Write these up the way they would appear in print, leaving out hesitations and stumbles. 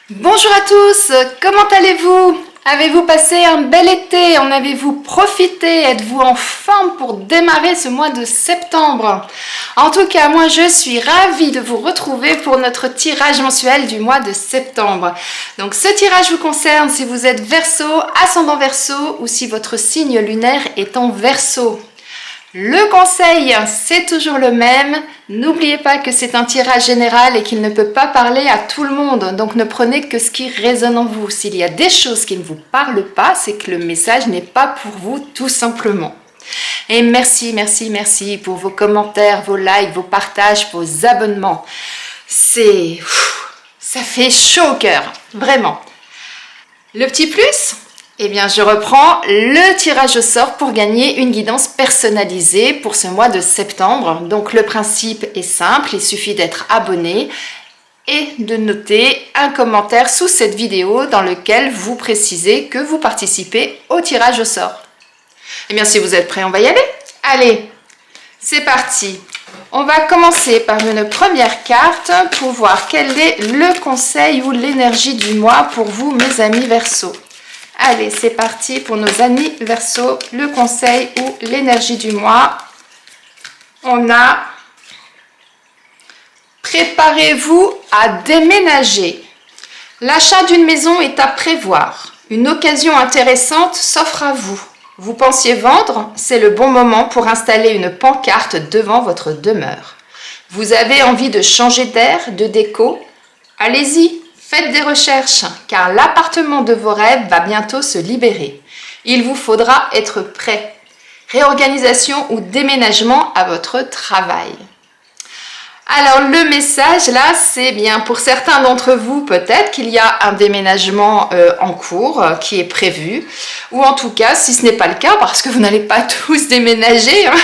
Bonjour à tous, comment allez-vous? Avez-vous passé un bel été? En avez-vous profité? Êtes-vous en forme pour démarrer ce mois de septembre? En tout cas, moi je suis ravie de vous retrouver pour notre tirage mensuel du mois de septembre. Donc ce tirage vous concerne si vous êtes Verseau, ascendant Verseau ou si votre signe lunaire est en Verseau. Le conseil, c'est toujours le même. N'oubliez pas que c'est un tirage général et qu'il ne peut pas parler à tout le monde. Donc ne prenez que ce qui résonne en vous. S'il y a des choses qui ne vous parlent pas, c'est que le message n'est pas pour vous, tout simplement. Et merci pour vos commentaires, vos likes, vos partages, vos abonnements. Ça fait chaud au cœur, vraiment. Le petit plus ? Eh bien, je reprends le tirage au sort pour gagner une guidance personnalisée pour ce mois de septembre. Donc, le principe est simple, il suffit d'être abonné et de noter un commentaire sous cette vidéo dans lequel vous précisez que vous participez au tirage au sort. Eh bien, si vous êtes prêts, on va y aller. Allez, c'est parti. On va commencer par une première carte pour voir quel est le conseil ou l'énergie du mois pour vous, mes amis Verseau. Allez, c'est parti pour nos amis Verseau, le conseil ou l'énergie du mois. On a « Préparez-vous à déménager ». L'achat d'une maison est à prévoir. Une occasion intéressante s'offre à vous. Vous pensiez vendre? C'est le bon moment pour installer une pancarte devant votre demeure. Vous avez envie de changer d'air, de déco? Allez-y! Faites des recherches, car l'appartement de vos rêves va bientôt se libérer. Il vous faudra être prêt. Réorganisation ou déménagement à votre travail. Alors le message là, c'est bien pour certains d'entre vous, peut-être qu'il y a un déménagement en cours qui est prévu, ou en tout cas, si ce n'est pas le cas, parce que vous n'allez pas tous déménager, hein,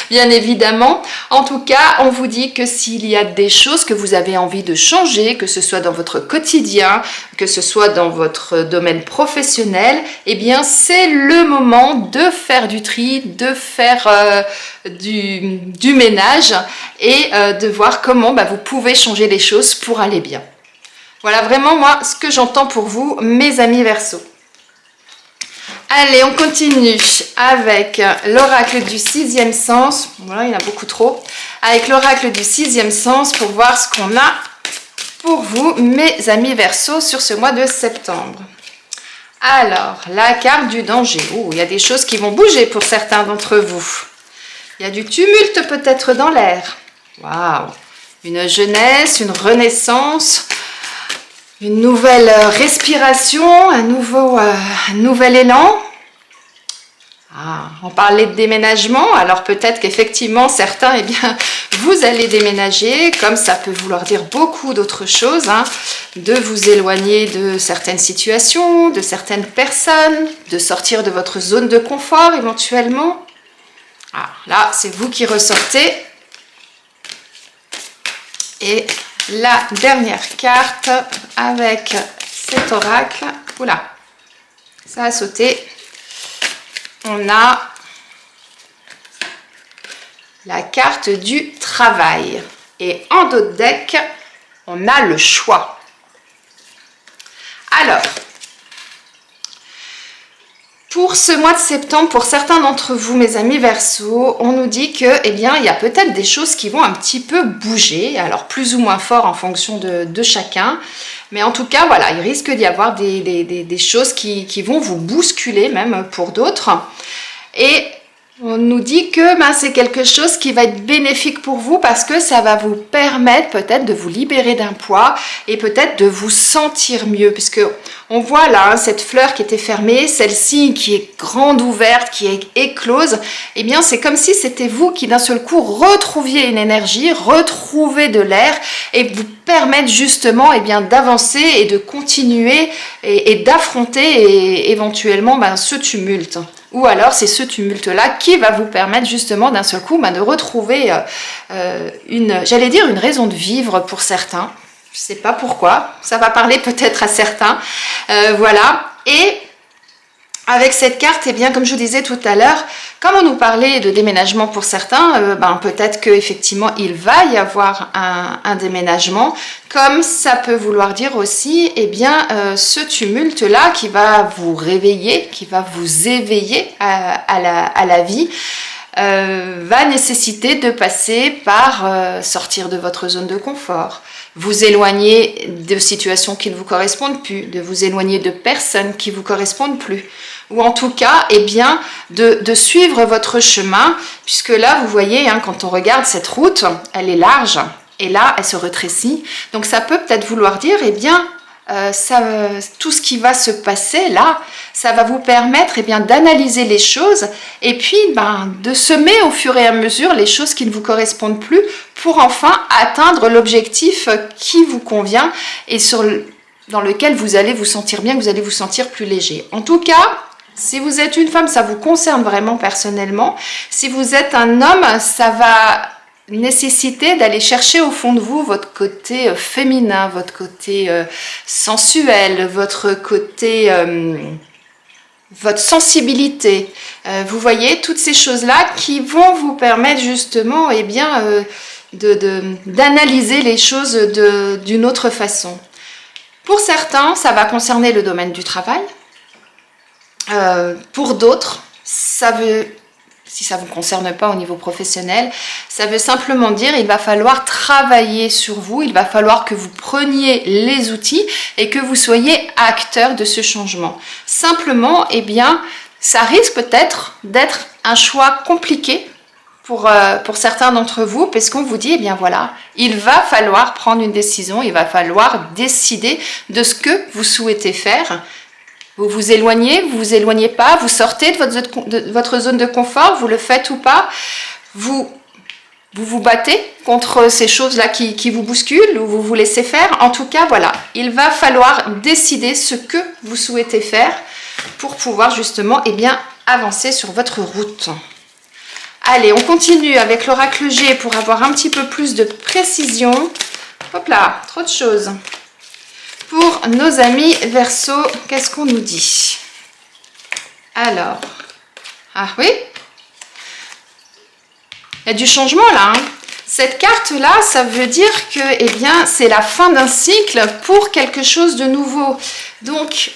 bien évidemment. En tout cas, on vous dit que s'il y a des choses que vous avez envie de changer, que ce soit dans votre quotidien, que ce soit dans votre domaine professionnel, eh bien c'est le moment de faire du tri, de faire du ménage et de voir comment vous pouvez changer les choses pour aller bien. Voilà vraiment moi ce que j'entends pour vous, mes amis Verseau. Allez, on continue avec l'oracle du sixième sens. Voilà, il y en a beaucoup trop. Avec l'oracle du sixième sens pour voir ce qu'on a pour vous, mes amis Verseau, sur ce mois de septembre. Alors, la carte du danger. Oh, il y a des choses qui vont bouger pour certains d'entre vous. Il y a du tumulte peut-être dans l'air. Waouh! Une jeunesse, une renaissance, une nouvelle respiration, un nouvel élan. Ah, on parlait de déménagement, alors peut-être qu'effectivement certains, eh bien, vous allez déménager, comme ça peut vouloir dire beaucoup d'autres choses, hein, de vous éloigner de certaines situations, de certaines personnes, de sortir de votre zone de confort éventuellement. Ah, là, c'est vous qui ressortez. Et la dernière carte avec cet oracle. Oula, ça a sauté. On a la carte du travail. Et en dos de deck, on a le choix. Alors, pour ce mois de septembre, pour certains d'entre vous, mes amis Verseau, on nous dit que, eh bien, il y a peut-être des choses qui vont un petit peu bouger, alors plus ou moins fort en fonction de chacun, mais en tout cas, voilà, il risque d'y avoir des choses qui vont vous bousculer, même pour d'autres, et on nous dit que c'est quelque chose qui va être bénéfique pour vous parce que ça va vous permettre peut-être de vous libérer d'un poids et peut-être de vous sentir mieux. Puisque on voit là cette fleur qui était fermée, celle-ci qui est grande ouverte, qui est éclose. Eh bien c'est comme si c'était vous qui d'un seul coup retrouviez une énergie, retrouviez de l'air et vous permettre justement d'avancer et de continuer et d'affronter éventuellement ce tumulte. Ou alors c'est ce tumulte-là qui va vous permettre justement d'un seul coup de retrouver une raison de vivre pour certains. Je ne sais pas pourquoi, ça va parler peut-être à certains. Voilà. Et Avec cette carte, eh bien, comme je vous disais tout à l'heure, comme on nous parlait de déménagement pour certains, peut-être qu'effectivement, il va y avoir un déménagement, comme ça peut vouloir dire aussi, eh bien, ce tumulte-là qui va vous réveiller, qui va vous éveiller à la vie, va nécessiter de passer par sortir de votre zone de confort, vous éloigner de situations qui ne vous correspondent plus, de vous éloigner de personnes qui ne vous correspondent plus, ou en tout cas, eh bien, de suivre votre chemin, puisque là, vous voyez, hein, quand on regarde cette route, elle est large, et là, elle se rétrécit, donc ça peut peut-être vouloir dire, eh bien, tout ce qui va se passer là, ça va vous permettre d'analyser les choses et puis de semer au fur et à mesure les choses qui ne vous correspondent plus pour enfin atteindre l'objectif qui vous convient et dans lequel vous allez vous sentir bien, vous allez vous sentir plus léger. En tout cas, si vous êtes une femme, ça vous concerne vraiment personnellement. Si vous êtes un homme, ça va nécessité d'aller chercher au fond de vous votre côté féminin, votre côté sensuel, votre côté, votre sensibilité. Vous voyez, toutes ces choses-là qui vont vous permettre justement d'analyser les choses d'une autre façon. Pour certains, ça va concerner le domaine du travail. Pour d'autres, si ça ne vous concerne pas au niveau professionnel, ça veut simplement dire qu'il va falloir travailler sur vous, il va falloir que vous preniez les outils et que vous soyez acteur de ce changement. Simplement, ça risque peut-être d'être un choix compliqué pour certains d'entre vous, parce qu'on vous dit, il va falloir prendre une décision, il va falloir décider de ce que vous souhaitez faire. Vous vous vous éloignez pas, vous sortez de votre zone de confort, vous le faites ou pas, vous battez contre ces choses-là qui vous bousculent ou vous vous laissez faire. En tout cas, il va falloir décider ce que vous souhaitez faire pour pouvoir justement avancer sur votre route. Allez, on continue avec l'oracle G pour avoir un petit peu plus de précision. Hop là, trop de choses. Pour nos amis Verseau, qu'est-ce qu'on nous dit? Alors, ah oui, il y a du changement là. Cette carte-là, ça veut dire que c'est la fin d'un cycle pour quelque chose de nouveau. Donc,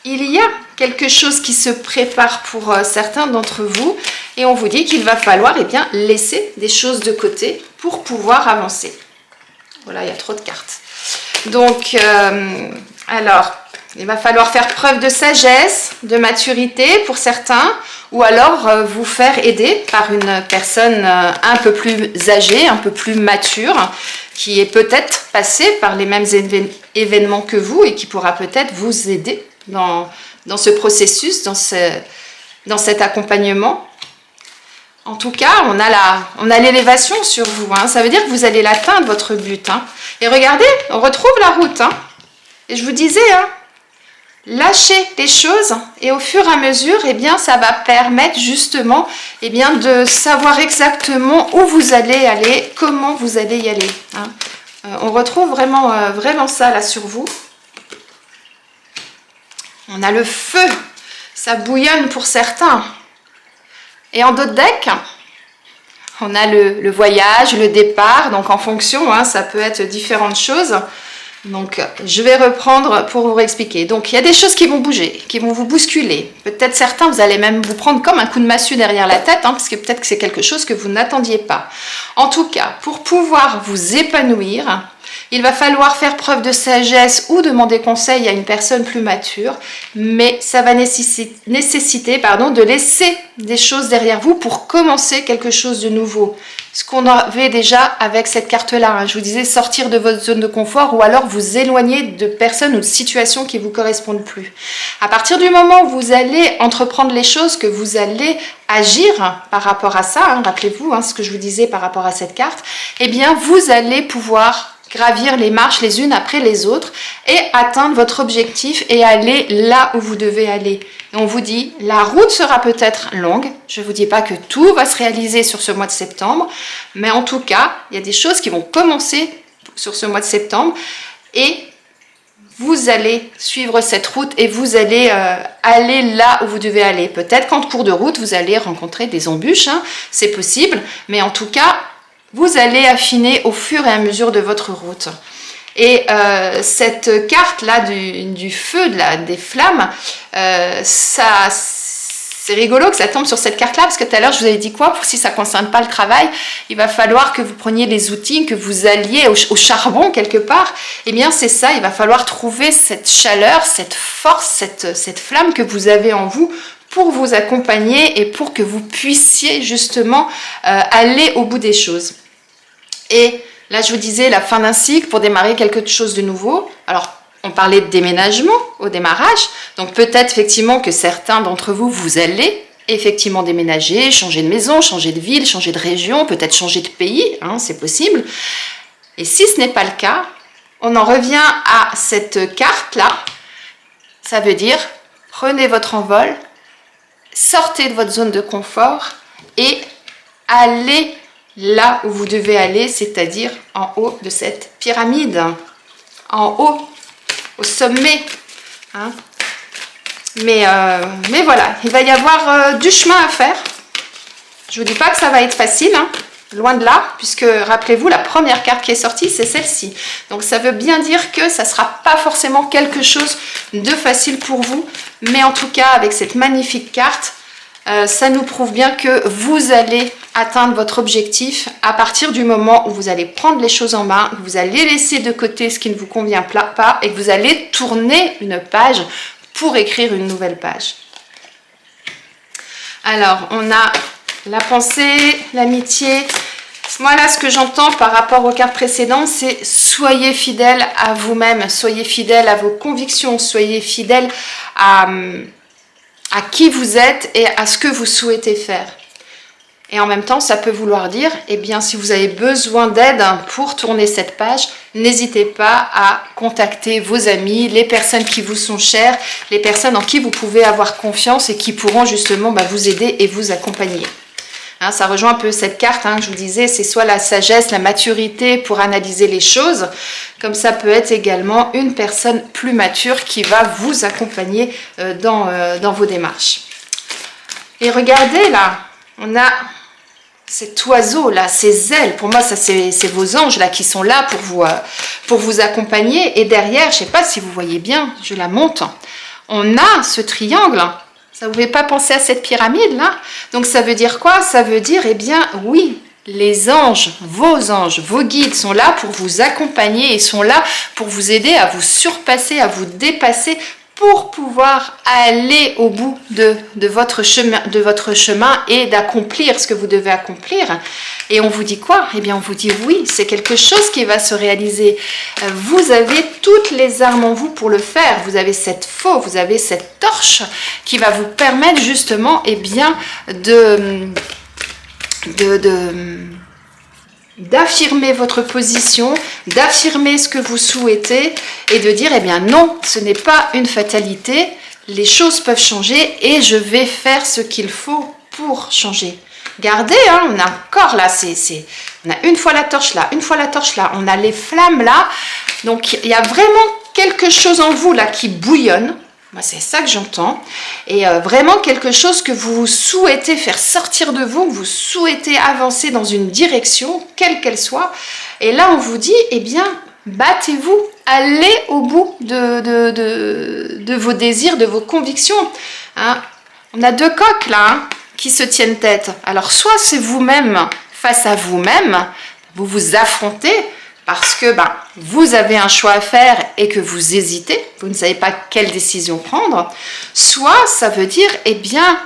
il y a quelque chose qui se prépare pour certains d'entre vous et on vous dit qu'il va falloir laisser des choses de côté pour pouvoir avancer. Voilà, il y a trop de cartes. Donc, alors, il va falloir faire preuve de sagesse, de maturité pour certains, ou alors vous faire aider par une personne un peu plus âgée, un peu plus mature, qui est peut-être passée par les mêmes événements que vous et qui pourra peut-être vous aider dans ce processus, dans cet accompagnement. En tout cas, on a l'élévation sur vous. Hein. Ça veut dire que vous allez l'atteindre, votre but. Hein. Et regardez, on retrouve la route. Hein. Et je vous disais, lâchez les choses et au fur et à mesure, ça va permettre justement de savoir exactement où vous allez aller, comment vous allez y aller. Hein. On retrouve vraiment ça là sur vous. On a le feu, ça bouillonne pour certains. Et en d'autres decks, on a le voyage, le départ, donc en fonction, ça peut être différentes choses. Donc, je vais reprendre pour vous expliquer. Donc, il y a des choses qui vont bouger, qui vont vous bousculer. Peut-être certains, vous allez même vous prendre comme un coup de massue derrière la tête, parce que peut-être que c'est quelque chose que vous n'attendiez pas. En tout cas, pour pouvoir vous épanouir, il va falloir faire preuve de sagesse ou demander conseil à une personne plus mature, mais ça va nécessiter de laisser des choses derrière vous pour commencer quelque chose de nouveau. Ce qu'on avait déjà avec cette carte-là, je vous disais sortir de votre zone de confort ou alors vous éloigner de personnes ou de situations qui ne vous correspondent plus. À partir du moment où vous allez entreprendre les choses, que vous allez agir par rapport à ça, rappelez-vous ce que je vous disais par rapport à cette carte, vous allez pouvoir gravir les marches les unes après les autres et atteindre votre objectif et aller là où vous devez aller. Et on vous dit, la route sera peut-être longue, je ne vous dis pas que tout va se réaliser sur ce mois de septembre, mais en tout cas, il y a des choses qui vont commencer sur ce mois de septembre et vous allez suivre cette route et vous allez aller là où vous devez aller. Peut-être qu'en cours de route, vous allez rencontrer des embûches, hein, c'est possible, mais en tout cas, vous allez affiner au fur et à mesure de votre route. Et cette carte-là du feu, des flammes, c'est rigolo que ça tombe sur cette carte-là, parce que tout à l'heure, je vous avais dit quoi? Si ça ne concerne pas le travail, il va falloir que vous preniez les outils, que vous alliez au charbon quelque part. Eh bien, c'est ça, il va falloir trouver cette chaleur, cette force, cette flamme que vous avez en vous pour vous accompagner et pour que vous puissiez justement aller au bout des choses. Et là, je vous disais, la fin d'un cycle pour démarrer quelque chose de nouveau. Alors, on parlait de déménagement au démarrage, donc peut-être effectivement que certains d'entre vous, vous allez effectivement déménager, changer de maison, changer de ville, changer de région, peut-être changer de pays, hein, c'est possible. Et si ce n'est pas le cas, on en revient à cette carte-là. Ça veut dire, prenez votre envol, sortez de votre zone de confort et allez là où vous devez aller, c'est-à-dire en haut de cette pyramide, en haut, au sommet, hein. Mais voilà, il va y avoir du chemin à faire. Je ne vous dis pas que ça va être facile, hein, loin de là, puisque rappelez-vous, la première carte qui est sortie, c'est celle-ci. Donc ça veut bien dire que ça ne sera pas forcément quelque chose de facile pour vous, mais en tout cas, avec cette magnifique carte, ça nous prouve bien que vous allez atteindre votre objectif à partir du moment où vous allez prendre les choses en main, que vous allez laisser de côté ce qui ne vous convient pas et que vous allez tourner une page pour écrire une nouvelle page. Alors, on a la pensée, l'amitié. Moi, là, ce que j'entends par rapport aux cartes précédentes, c'est soyez fidèle à vous-même, soyez fidèle à vos convictions, soyez fidèle à qui vous êtes et à ce que vous souhaitez faire. Et en même temps, ça peut vouloir dire, eh bien, si vous avez besoin d'aide pour tourner cette page, n'hésitez pas à contacter vos amis, les personnes qui vous sont chères, les personnes en qui vous pouvez avoir confiance et qui pourront justement vous aider et vous accompagner. Hein, ça rejoint un peu cette carte, hein, que je vous disais, c'est soit la sagesse, la maturité pour analyser les choses, comme ça peut être également une personne plus mature qui va vous accompagner dans vos démarches. Et regardez là, on a cet oiseau là, ses ailes, pour moi ça c'est vos anges là qui sont là pour vous accompagner. Et derrière, je ne sais pas si vous voyez bien, je la monte, on a ce triangle. Ça vous fait pas penser à cette pyramide là? Donc ça veut dire quoi? Ça veut dire, eh bien oui, les anges, vos guides sont là pour vous accompagner et sont là pour vous aider à vous surpasser, à vous dépasser, pour pouvoir aller au bout de votre chemin et d'accomplir ce que vous devez accomplir. Et on vous dit quoi? Eh bien, on vous dit oui, c'est quelque chose qui va se réaliser. Vous avez toutes les armes en vous pour le faire. Vous avez cette faux, vous avez cette torche qui va vous permettre justement, eh bien, d'affirmer votre position, d'affirmer ce que vous souhaitez et de dire, eh bien non, ce n'est pas une fatalité, les choses peuvent changer et je vais faire ce qu'il faut pour changer. Regardez, hein, on a encore là, on a une fois la torche là, une fois la torche là, on a les flammes là, donc il y a vraiment quelque chose en vous là qui bouillonne. Moi, c'est ça que j'entends. Et vraiment quelque chose que vous souhaitez faire sortir de vous, que vous souhaitez avancer dans une direction, quelle qu'elle soit. Et là, on vous dit, eh bien, battez-vous, allez au bout de vos désirs, de vos convictions. Hein. On a deux coqs là, hein, qui se tiennent tête. Alors, soit c'est vous-même face à vous-même, vous vous affrontez, parce que vous avez un choix à faire et que vous hésitez, vous ne savez pas quelle décision prendre, soit ça veut dire, eh bien,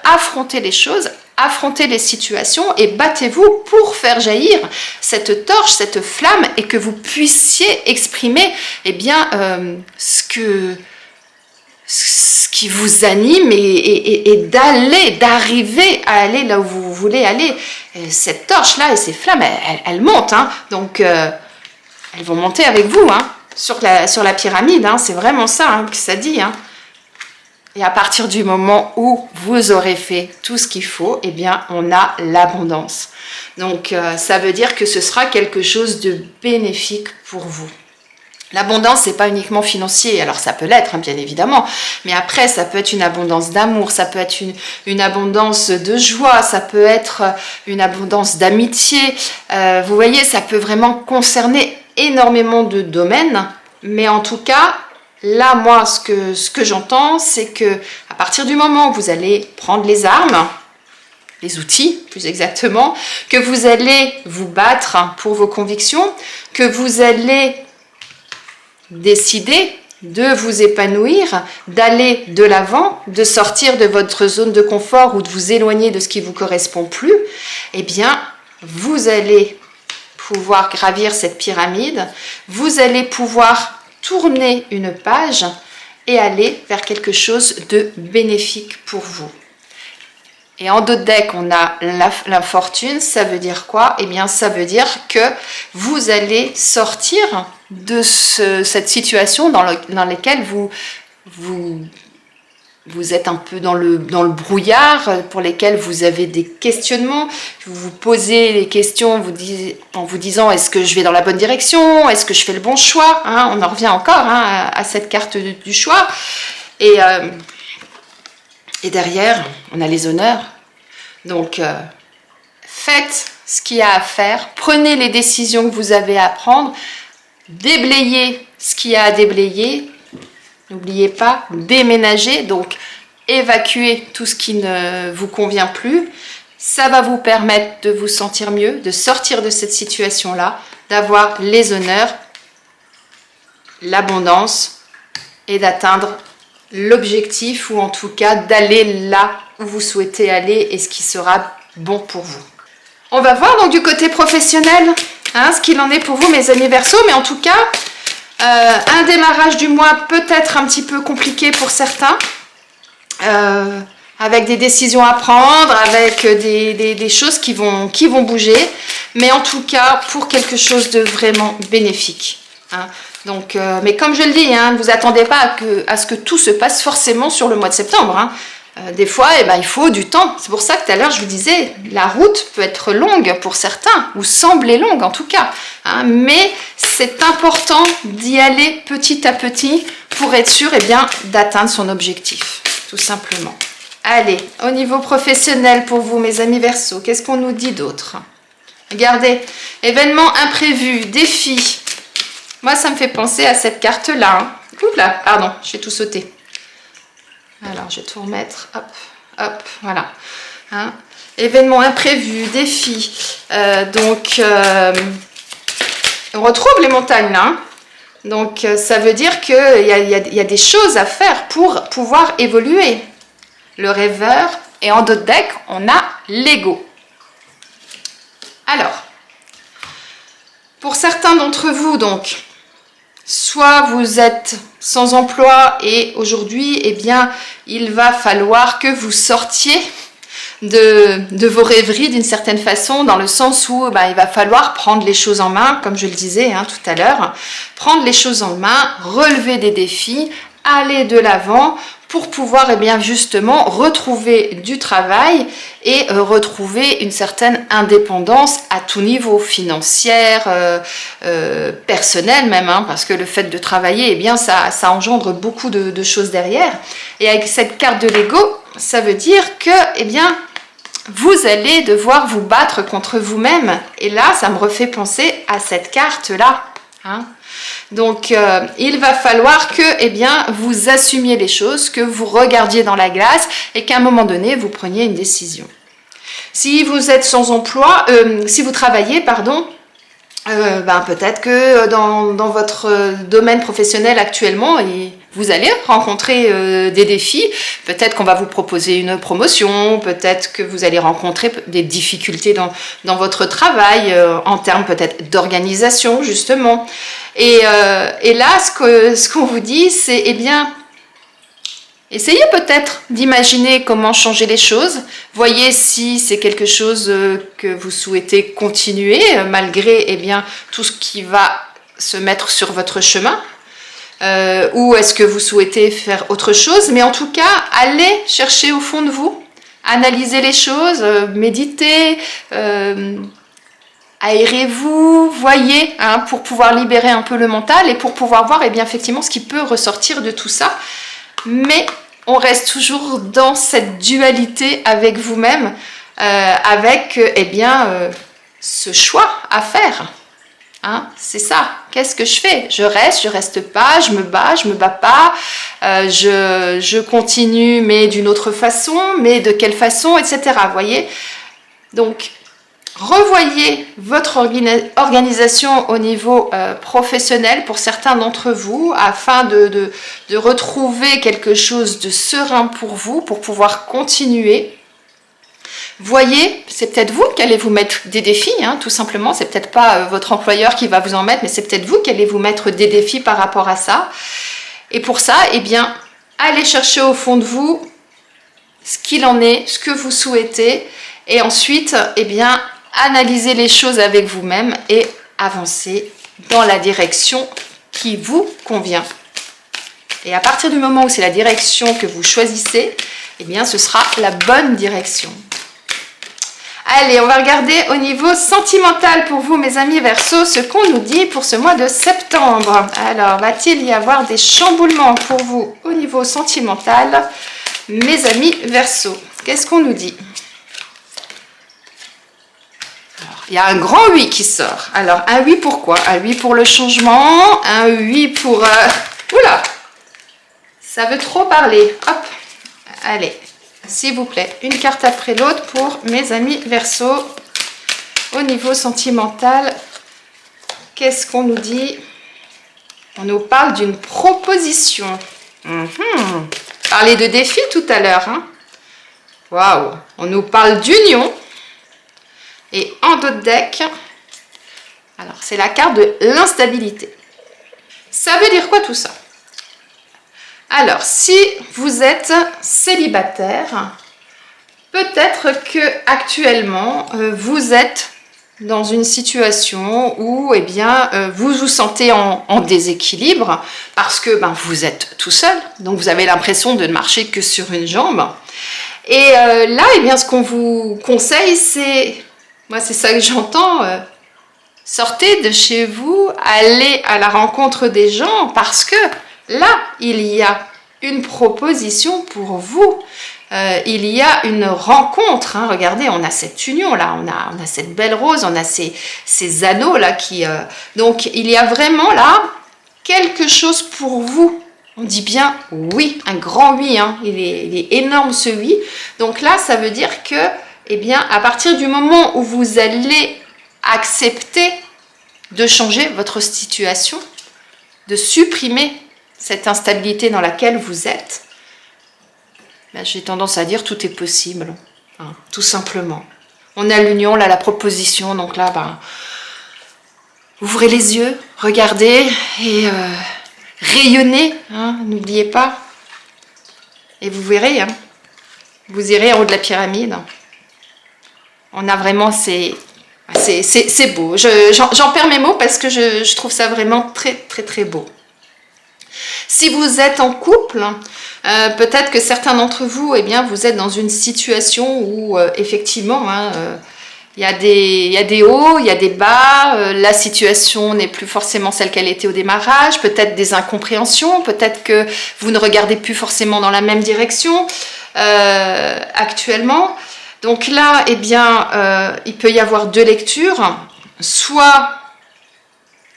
affronter les choses, affronter les situations et battez-vous pour faire jaillir cette torche, cette flamme et que vous puissiez exprimer, eh bien, ce qui vous anime et d'arriver à aller là où vous voulez aller. Et cette torche-là et ces flammes, elles montent, hein, donc elles vont monter avec vous, hein, sur la pyramide, hein, c'est vraiment ça, hein, que ça dit. Hein. Et à partir du moment où vous aurez fait tout ce qu'il faut, eh bien, on a l'abondance. Donc, ça veut dire que ce sera quelque chose de bénéfique pour vous. L'abondance, c'est pas uniquement financier, alors ça peut l'être, hein, bien évidemment, mais après, ça peut être une abondance d'amour, ça peut être une abondance de joie, ça peut être une abondance d'amitié. Vous voyez, ça peut vraiment concerner énormément de domaines, mais en tout cas, là, moi, ce que j'entends, c'est que à partir du moment où vous allez prendre les armes, les outils, plus exactement, que vous allez vous battre pour vos convictions, que vous allez décider de vous épanouir, d'aller de l'avant, de sortir de votre zone de confort ou de vous éloigner de ce qui vous correspond plus, eh bien, vous allez pouvoir gravir cette pyramide, vous allez pouvoir tourner une page et aller vers quelque chose de bénéfique pour vous. Et en dos de deck, on a la fortune. Ça veut dire quoi? Eh bien, ça veut dire que vous allez sortir de cette situation dans laquelle vous êtes un peu dans le brouillard, pour lesquels vous avez des questionnements. Vous vous posez les questions en vous disant, est-ce que je vais dans la bonne direction? Est-ce que je fais le bon choix, hein? On en revient encore, hein, à cette carte du choix. Et derrière, on a les honneurs. Donc, faites ce qu'il y a à faire. Prenez les décisions que vous avez à prendre. Déblayez ce qu'il y a à déblayer. N'oubliez pas, déménager. Donc, évacuez tout ce qui ne vous convient plus. Ça va vous permettre de vous sentir mieux, de sortir de cette situation-là, d'avoir les honneurs, l'abondance et d'atteindre l'objectif, ou en tout cas d'aller là où vous souhaitez aller et ce qui sera bon pour vous. On va voir donc du côté professionnel, hein, ce qu'il en est pour vous, mes amis Verseaux, mais en tout cas, un démarrage du mois peut-être un petit peu compliqué pour certains, avec des décisions à prendre, avec des choses qui vont bouger, mais en tout cas pour quelque chose de vraiment bénéfique, hein. Donc, mais comme je le dis, hein, ne vous attendez pas à ce que tout se passe forcément sur le mois de septembre, hein. Des fois, il faut du temps. C'est pour ça que tout à l'heure, je vous disais, la route peut être longue pour certains, ou sembler longue en tout cas, hein, mais c'est important d'y aller petit à petit pour être sûr d'atteindre son objectif, tout simplement. Allez, au niveau professionnel pour vous, mes amis Verseaux, qu'est-ce qu'on nous dit d'autre? Regardez, événements imprévus, défis. Moi, ça me fait penser à cette carte-là. Hein. Oups là, pardon, j'ai tout sauté. Alors, je vais tout remettre. Hop, hop, voilà. Hein. Événements imprévus, défis. On retrouve les montagnes là. Hein. Donc, ça veut dire qu'il y a des choses à faire pour pouvoir évoluer. Le rêveur. Et en dos de deck, on a l'ego. Alors, pour certains d'entre vous, donc, soit vous êtes sans emploi et aujourd'hui, il va falloir que vous sortiez de vos rêveries d'une certaine façon, dans le sens où il va falloir prendre les choses en main, comme je le disais tout à l'heure, prendre les choses en main, relever des défis, aller de l'avant pour pouvoir justement retrouver du travail et retrouver une certaine indépendance à tout niveau, financière, personnelle même, hein, parce que le fait de travailler, ça engendre beaucoup de choses derrière. Et avec cette carte de l'ego, ça veut dire que vous allez devoir vous battre contre vous-même. Et là, ça me refait penser à cette carte-là. Hein. Donc, il va falloir que vous assumiez les choses, que vous regardiez dans la glace et qu'à un moment donné, vous preniez une décision. Si vous êtes sans emploi, si vous travaillez, pardon, peut-être que dans votre domaine professionnel actuellement, vous allez rencontrer des défis. Peut-être qu'on va vous proposer une promotion, peut-être que vous allez rencontrer des difficultés dans votre travail, en termes peut-être d'organisation, justement. Et là, ce qu'on vous dit, c'est, essayez peut-être d'imaginer comment changer les choses. Voyez si c'est quelque chose que vous souhaitez continuer, malgré tout ce qui va se mettre sur votre chemin. Ou est-ce que vous souhaitez faire autre chose? Mais en tout cas, allez chercher au fond de vous, analysez les choses, méditez, aérez-vous, voyez, hein, pour pouvoir libérer un peu le mental et pour pouvoir voir, eh bien, effectivement, ce qui peut ressortir de tout ça. Mais on reste toujours dans cette dualité avec vous-même, avec, eh bien, ce choix à faire. Hein, c'est ça. Qu'est-ce que je fais? Je reste pas, je me bats pas, je continue, mais d'une autre façon, mais de quelle façon, etc. Vous voyez? Donc, revoyez votre organisation au niveau professionnel pour certains d'entre vous, afin de retrouver quelque chose de serein pour vous, pour pouvoir continuer. Voyez, c'est peut-être vous qui allez vous mettre des défis, hein, tout simplement. C'est peut-être pas votre employeur qui va vous en mettre, mais c'est peut-être vous qui allez vous mettre des défis par rapport à ça. Et pour ça, eh bien, allez chercher au fond de vous ce qu'il en est, ce que vous souhaitez, et ensuite, eh bien, analysez les choses avec vous-même et avancez dans la direction qui vous convient. Et à partir du moment où c'est la direction que vous choisissez, eh bien, ce sera la bonne direction. Allez, on va regarder au niveau sentimental pour vous, mes amis Verseaux, ce qu'on nous dit pour ce mois de septembre. Alors, va-t-il y avoir des chamboulements pour vous au niveau sentimental, mes amis Verseaux? Qu'est-ce qu'on nous dit? Alors, il y a un grand oui qui sort. Alors, un oui pourquoi? Un oui pour le changement, un oui pour... Oula! Ça veut trop parler. Hop! Allez! S'il vous plaît, une carte après l'autre pour mes amis Verseaux. Au niveau sentimental, qu'est-ce qu'on nous dit? On nous parle d'une proposition. Parler de défi tout à l'heure. Hein. Waouh! On nous parle d'union. Et en dos de deck, alors c'est la carte de l'instabilité. Ça veut dire quoi tout ça? Alors, si vous êtes célibataire, peut-être que actuellement vous êtes dans une situation où eh bien, vous vous sentez en déséquilibre parce que vous êtes tout seul, donc vous avez l'impression de ne marcher que sur une jambe. Et là, eh bien, ce qu'on vous conseille, c'est, moi c'est ça que j'entends, sortez de chez vous, allez à la rencontre des gens parce que là, il y a une proposition pour vous. Il y a une rencontre. Hein. Regardez, on a cette union là, on a cette belle rose, on a ces anneaux là qui. Donc, il y a vraiment là quelque chose pour vous. On dit bien oui, un grand oui. Hein. Il est énorme ce oui. Donc là, ça veut dire que, eh bien, à partir du moment où vous allez accepter de changer votre situation, de supprimer cette instabilité dans laquelle vous êtes, j'ai tendance à dire tout est possible, hein, tout simplement. On a l'union, là, la proposition, donc là, ouvrez les yeux, regardez et rayonnez, hein, n'oubliez pas. Et vous verrez, hein, vous irez en haut de la pyramide. On a vraiment c'est beau. J'en perds mes mots parce que je trouve ça vraiment très, très, très beau. Si vous êtes en couple, peut-être que certains d'entre vous, eh bien, vous êtes dans une situation où, effectivement, hein, il y a des hauts, il y a des bas, la situation n'est plus forcément celle qu'elle était au démarrage, peut-être des incompréhensions, peut-être que vous ne regardez plus forcément dans la même direction actuellement. Donc là, eh bien, il peut y avoir deux lectures. Soit,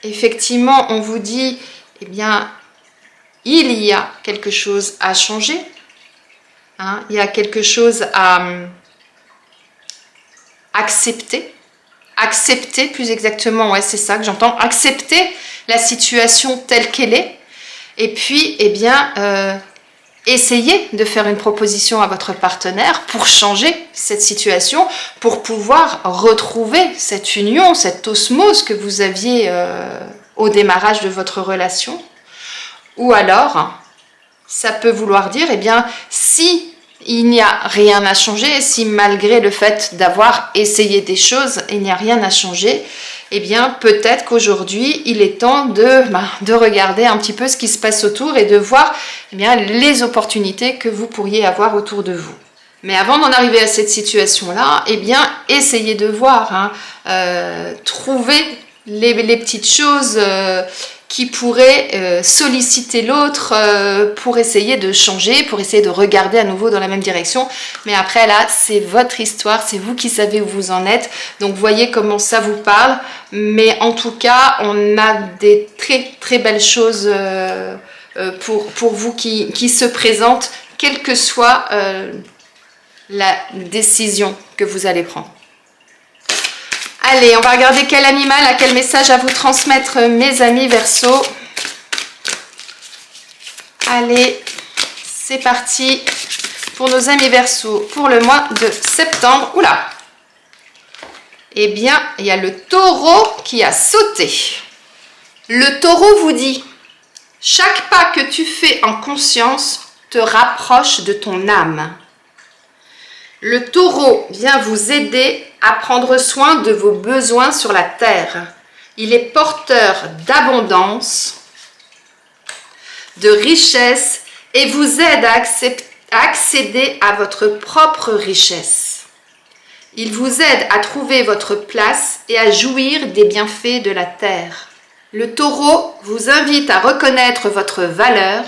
effectivement, on vous dit, eh bien, il y a quelque chose à changer. Hein, il y a quelque chose à accepter. Accepter, plus exactement, ouais, c'est ça que j'entends. Accepter la situation telle qu'elle est. Et puis, eh bien, essayez de faire une proposition à votre partenaire pour changer cette situation, pour pouvoir retrouver cette union, cette osmose que vous aviez au démarrage de votre relation. Ou alors, ça peut vouloir dire, eh bien, si il n'y a rien à changer, si malgré le fait d'avoir essayé des choses, il n'y a rien à changer, eh bien, peut-être qu'aujourd'hui, il est temps de regarder un petit peu ce qui se passe autour et de voir eh bien, les opportunités que vous pourriez avoir autour de vous. Mais avant d'en arriver à cette situation-là, eh bien, essayez de voir, hein, trouvez les petites choses qui pourraient solliciter l'autre pour essayer de changer, pour essayer de regarder à nouveau dans la même direction. Mais après, là, c'est votre histoire, c'est vous qui savez où vous en êtes. Donc, voyez comment ça vous parle. Mais en tout cas, on a des très, très belles choses pour vous qui se présentent, quelle que soit la décision que vous allez prendre. Allez, on va regarder quel animal a quel message à vous transmettre, mes amis Verseau. Allez, c'est parti pour nos amis Verseau pour le mois de septembre. Oula! Eh bien, il y a le taureau qui a sauté. Le taureau vous dit, chaque pas que tu fais en conscience te rapproche de ton âme. Le taureau vient vous aider à prendre soin de vos besoins sur la terre. Il est porteur d'abondance, de richesse et vous aide à accéder à votre propre richesse. Il vous aide à trouver votre place et à jouir des bienfaits de la terre. Le taureau vous invite à reconnaître votre valeur.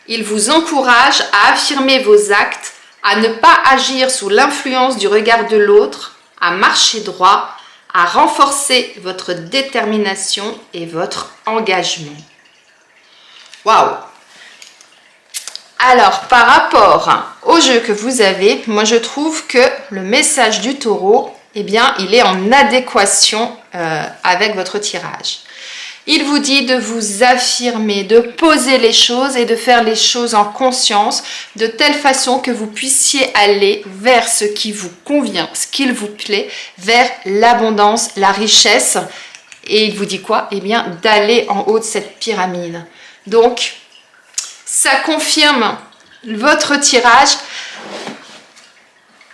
Il vous encourage à affirmer vos actes, à ne pas agir sous l'influence du regard de l'autre, à marcher droit, à renforcer votre détermination et votre engagement. Waouh! Alors, par rapport au jeu que vous avez, moi je trouve que le message du taureau, eh bien, il est en adéquation avec votre tirage. Il vous dit de vous affirmer, de poser les choses et de faire les choses en conscience, de telle façon que vous puissiez aller vers ce qui vous convient, ce qu'il vous plaît, vers l'abondance, la richesse. Et il vous dit quoi? Eh bien, d'aller en haut de cette pyramide. Donc, ça confirme votre tirage.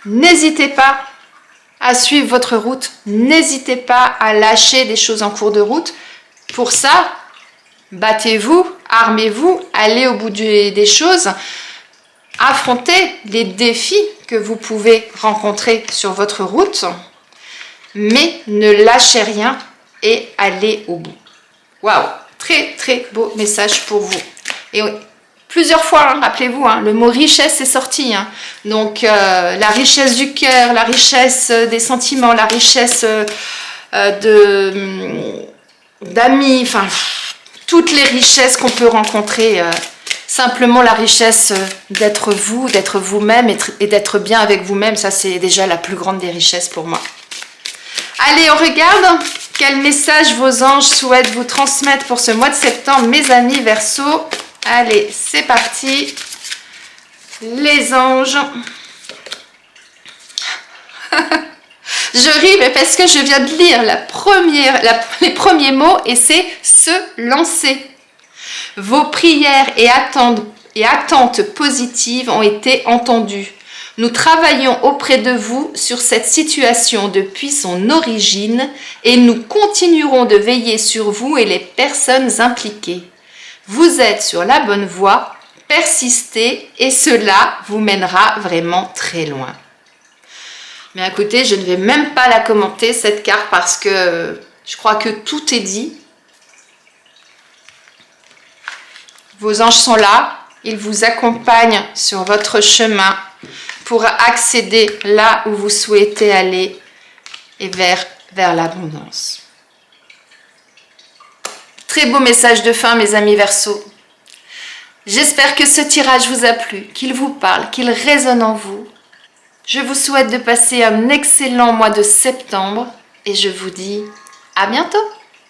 N'hésitez pas à suivre votre route. N'hésitez pas à lâcher des choses en cours de route. Pour ça, battez-vous, armez-vous, allez au bout des choses, affrontez les défis que vous pouvez rencontrer sur votre route, mais ne lâchez rien et allez au bout. Waouh, très très beau message pour vous. Et plusieurs fois, hein, rappelez-vous, hein, le mot richesse est sorti. Hein. Donc la richesse du cœur, la richesse des sentiments, la richesse d'amis, enfin toutes les richesses qu'on peut rencontrer, simplement la richesse d'être vous, d'être vous-même et d'être bien avec vous-même, ça c'est déjà la plus grande des richesses pour moi. Allez, on regarde quel message vos anges souhaitent vous transmettre pour ce mois de septembre, mes amis Verseau. Allez, c'est parti, les anges. Je ris, mais parce que je viens de lire les premiers mots et c'est « se lancer ». Vos prières et attentes positives ont été entendues. Nous travaillons auprès de vous sur cette situation depuis son origine et nous continuerons de veiller sur vous et les personnes impliquées. Vous êtes sur la bonne voie, persistez et cela vous mènera vraiment très loin. Mais écoutez, je ne vais même pas la commenter cette carte parce que je crois que tout est dit. Vos anges sont là, ils vous accompagnent sur votre chemin pour accéder là où vous souhaitez aller et vers l'abondance. Très beau message de fin, mes amis Verseau. J'espère que ce tirage vous a plu, qu'il vous parle, qu'il résonne en vous. Je vous souhaite de passer un excellent mois de septembre et je vous dis à bientôt.